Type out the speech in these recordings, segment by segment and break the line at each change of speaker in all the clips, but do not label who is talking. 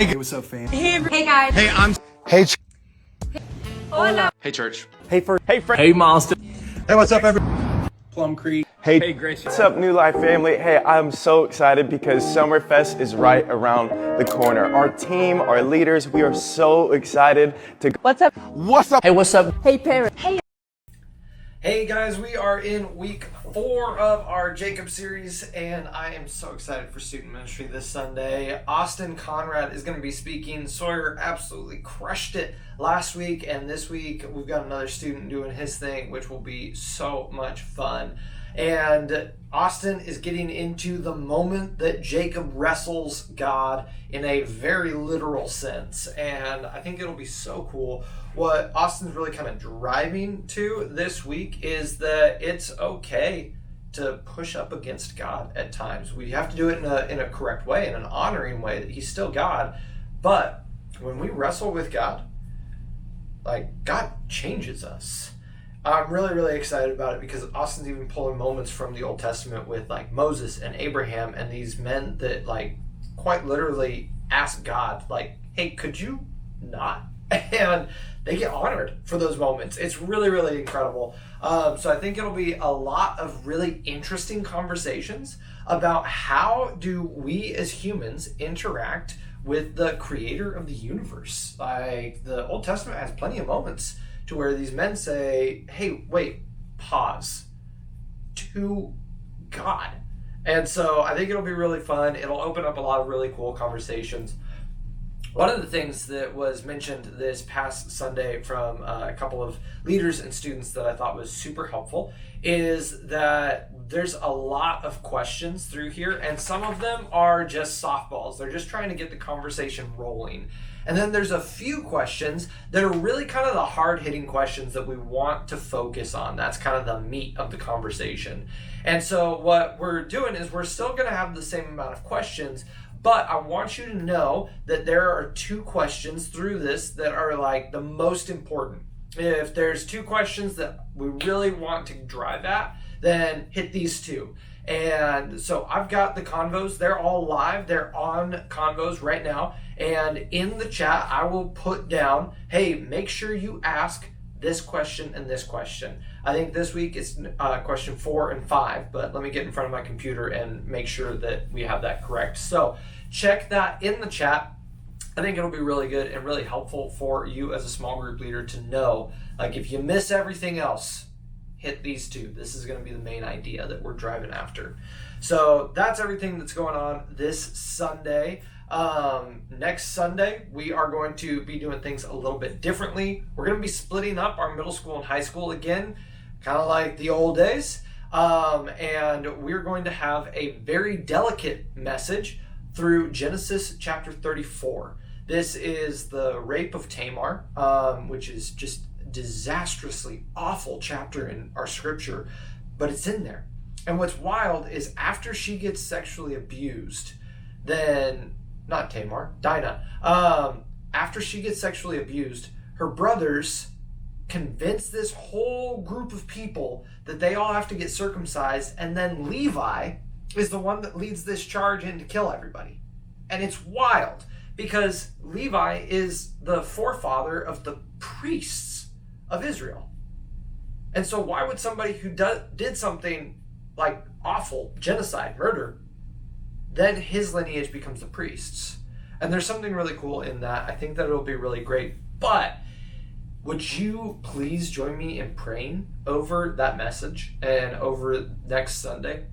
Hey, what's up, fam?
Hey guys.
Hey, I'm.
Hey,
Hola.
Hey, church.
hey, friend.
Hey, monster.
Hey, what's up, everyone? Plum Creek.
Hey, Grace.
What's up, New Life family? Hey, I'm so excited because Summerfest is right around the corner. Our team, our leaders, we are so excited to.
What's up?
What's up?
Hey, what's up?
Hey parents.
Hey guys, we are in week 4 of our Jacob series, and I am so excited for student ministry this Sunday. Austin Conrad is going to be speaking. Sawyer absolutely crushed it last week, and this week we've got another student doing his thing, which will be so much fun. And Austin is getting into the moment that Jacob wrestles God in a very literal sense. And I think it'll be so cool. What Austin's really kind of driving to this week is that it's okay to push up against God at times. We have to do it in a correct way, in an honoring way, that he's still God. But when we wrestle with God, like, God changes us. I'm really, really excited about it because Austin's even pulling moments from the Old Testament with like Moses and Abraham and these men that like quite literally ask God, like, hey, could you not? And they get honored for those moments. It's really, really incredible. So I think it'll be a lot of really interesting conversations about how do we as humans interact with the creator of the universe. Like, the Old Testament has plenty of moments to where these men say, hey, wait, pause, to God. And so I think it'll be really fun. It'll open up a lot of really cool conversations. One of the things that was mentioned this past Sunday from a couple of leaders and students that I thought was super helpful is that there's a lot of questions through here, and some of them are just softballs. They're just trying to get the conversation rolling. And then there's a few questions that are really kind of the hard-hitting questions that we want to focus on. That's kind of the meat of the conversation. And so what we're doing is we're still going to have the same amount of questions, but I want you to know that there are 2 questions through this that are like the most important. If there's 2 questions that we really want to drive at, then hit these 2. And so I've got the convos. They're all live. They're on convos right now. And in the chat, I will put down, hey, make sure you ask this question and this question. I think this week it's question 4 and 5, but let me get in front of my computer and make sure that we have that correct. So check that in the chat. I think it'll be really good and really helpful for you as a small group leader to know, like, if you miss everything else, hit these 2. This is going to be the main idea that we're driving after. So that's everything that's going on this Sunday. Next Sunday, we are going to be doing things a little bit differently. We're going to be splitting up our middle school and high school again, kind of like the old days. And we're going to have a very delicate message through Genesis chapter 34. This is the rape of Tamar, which is just disastrously awful chapter in our scripture, but it's in there. And what's wild is after she gets sexually abused, then not Tamar, Dinah, after she gets sexually abused, her brothers convince this whole group of people that they all have to get circumcised, and then Levi is the one that leads this charge in to kill everybody. And it's wild because Levi is the forefather of the priests of Israel. And so why would somebody who did something like awful, genocide, murder, then his lineage becomes the priests? And there's something really cool in that. I think that it'll be really great. But would you please join me in praying over that message and over next Sunday?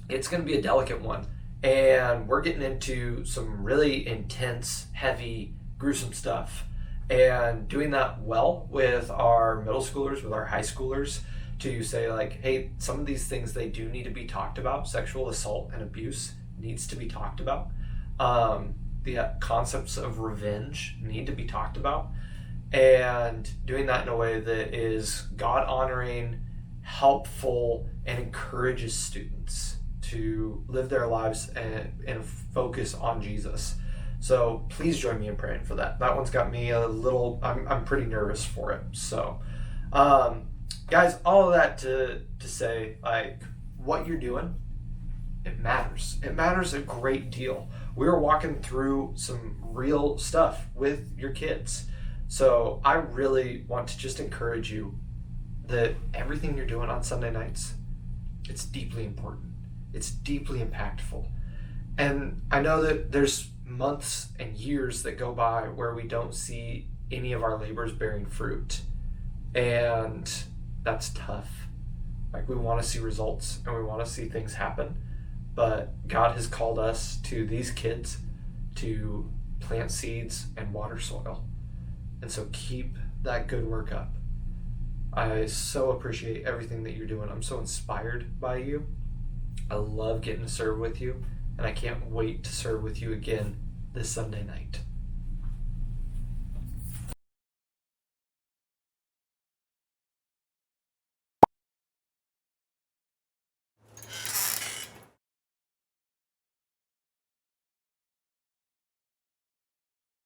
It's going to be a delicate one. And we're getting into some really intense, heavy, gruesome stuff. And doing that well with our middle schoolers, with our high schoolers, to say like, hey, some of these things, they do need to be talked about. Sexual assault and abuse needs to be talked about. The concepts of revenge need to be talked about. And doing that in a way that is God-honoring, helpful, and encourages students to live their lives and focus on Jesus. So please join me in praying for that. That one's got me a little, I'm pretty nervous for it. So guys, all of that to say, like, what you're doing, it matters. It matters a great deal. we're walking through some real stuff with your kids. So I really want to just encourage you that everything you're doing on Sunday nights, it's deeply important. It's deeply impactful. And I know that there's months and years that go by where we don't see any of our labors bearing fruit. And that's tough. Like, we want to see results and we want to see things happen. But God has called us to these kids to plant seeds and water soil. And so keep that good work up. I so appreciate everything that you're doing. I'm so inspired by you. I love getting to serve with you, and I can't wait to serve with you again this Sunday night.